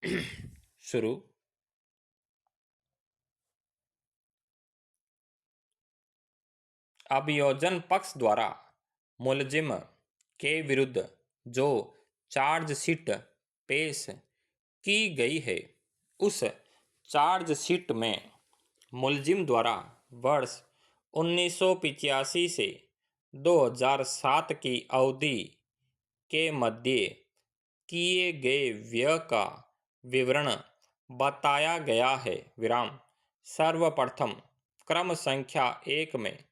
शुरू। अभियोजन पक्ष द्वारा मुलजिम के विरुद्ध जो चार्जशीट पेश की गई है, उस चार्जशीट में मुलजिम द्वारा वर्ष 1985 से 2007 की अवधि के मध्य किए गए व्यय का विवरण बताया गया है। सर्वप्रथम क्रम संख्या 1 में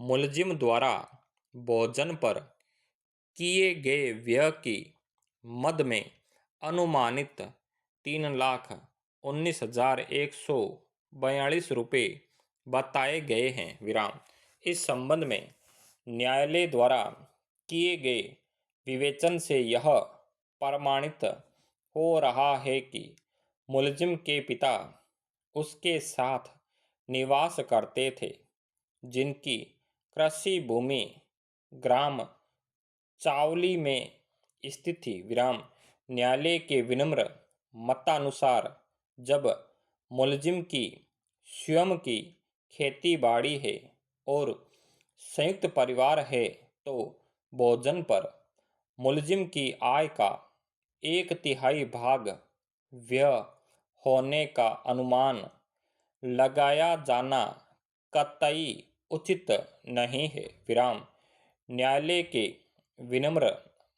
मुलजिम द्वारा भोजन पर किए गए व्यय की मद में अनुमानित 3,19,142 रुपये बताए गए हैं। इस संबंध में न्यायालय द्वारा किए गए विवेचन से यह प्रमाणित हो रहा है कि मुलजिम के पिता उसके साथ निवास करते थे, जिनकी कृषि भूमि ग्राम चावली में स्थित थी। न्यायालय के विनम्र मतानुसार जब मुलजिम की स्वयं की खेती बाड़ी है और संयुक्त परिवार है, तो भोजन पर मुलजिम की आय का 1/3 भाग व्यय होने का अनुमान लगाया जाना कतई उचित नहीं है। न्यायालय के विनम्र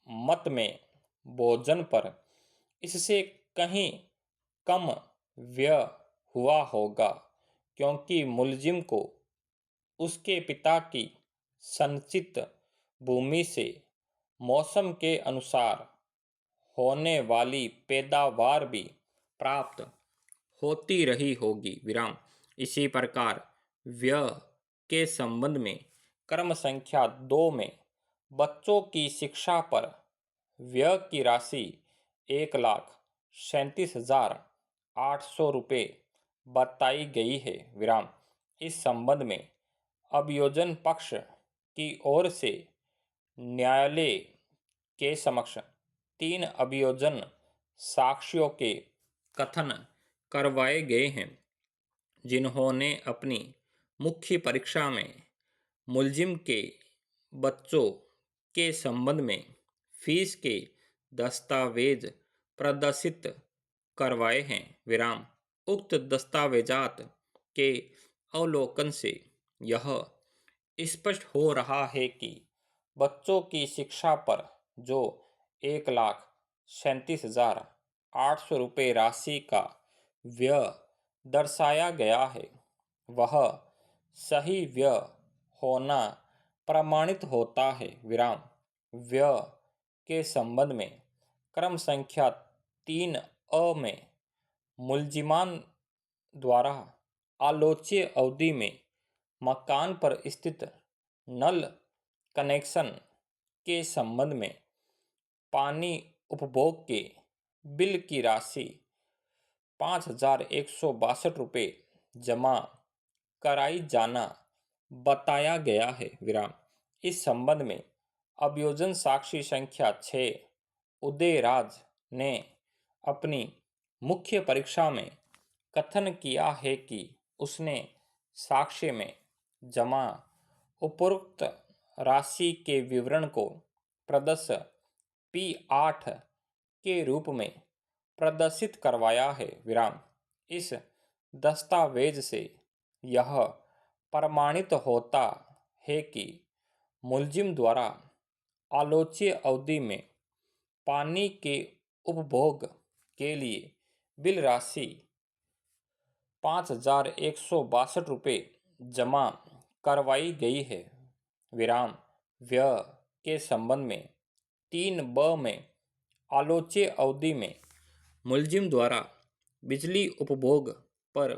मत में भोजन पर इससे कहीं कम व्यय हुआ होगा, क्योंकि मुलजिम को उसके पिता की संचित भूमि से मौसम के अनुसार होने वाली पैदावार भी प्राप्त होती रही होगी। इसी प्रकार व्यय के संबंध में क्रम संख्या 2 में बच्चों की शिक्षा पर व्यय की राशि 1,37,800 रुपये बताई गई है। इस संबंध में अभियोजन पक्ष की ओर से न्यायालय के समक्ष 3 अभियोजन साक्षियों के कथन करवाए गए हैं, जिन्होंने अपनी मुख्य परीक्षा में मुलजिम के बच्चों के संबंध में फीस के दस्तावेज प्रदर्शित करवाए हैं। उक्त दस्तावेजात के अवलोकन से यह स्पष्ट हो रहा है कि बच्चों की शिक्षा पर जो 1,37,800 रुपये राशि का व्यय दर्शाया गया है, वह सही व्यय होना प्रमाणित होता है। व्यय के संबंध में क्रम संख्या 3A में मुलजिमान द्वारा आलोच्य अवधि में मकान पर स्थित नल कनेक्शन के संबंध में पानी उपभोग के बिल की राशि 5,162 रुपये जमा कराई जाना बताया गया है। इस संबंध में अभियोजन साक्षी संख्या 6 उदयराज ने अपनी मुख्य परीक्षा में कथन किया है कि उसने साक्ष्य में जमा उपरोक्त राशि के विवरण को प्रदर्श P8 के रूप में प्रदर्शित करवाया है। इस दस्तावेज से यह प्रमाणित होता है कि मुलजिम द्वारा आलोच्य अवधि में पानी के उपभोग के लिए बिल राशि 5,162 रुपये जमा करवाई गई है। व्यय के संबंध में 3B में आलोच्य अवधि में मुलजिम द्वारा बिजली उपभोग पर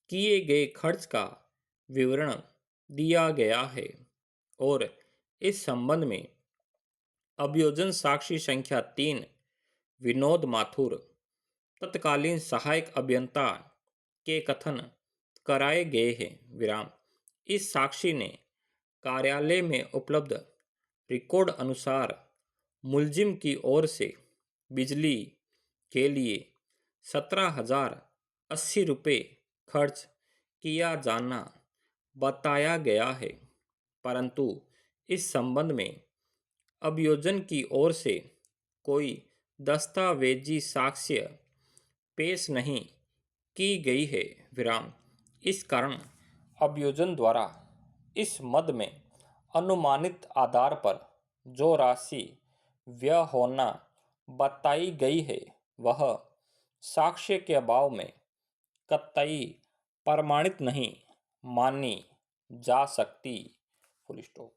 किए गए खर्च का विवरण दिया गया है और इस संबंध में अभियोजन साक्षी संख्या 3 विनोद माथुर तत्कालीन सहायक अभियंता के कथन कराए गए हैं। इस साक्षी ने कार्यालय में उपलब्ध रिकॉर्ड अनुसार मुलजिम की ओर से बिजली के लिए 17,080 खर्च किया जाना बताया गया है, परंतु इस संबंध में अभियोजन की ओर से कोई दस्तावेजी साक्ष्य पेश नहीं की गई है। विराम। इस कारण अभियोजन द्वारा इस मद में अनुमानित आधार पर जो राशि व्यय होना बताई गई है वह साक्ष्य के अभाव में कतई प्रमाणित नहीं मानी जा सकती। Full stop.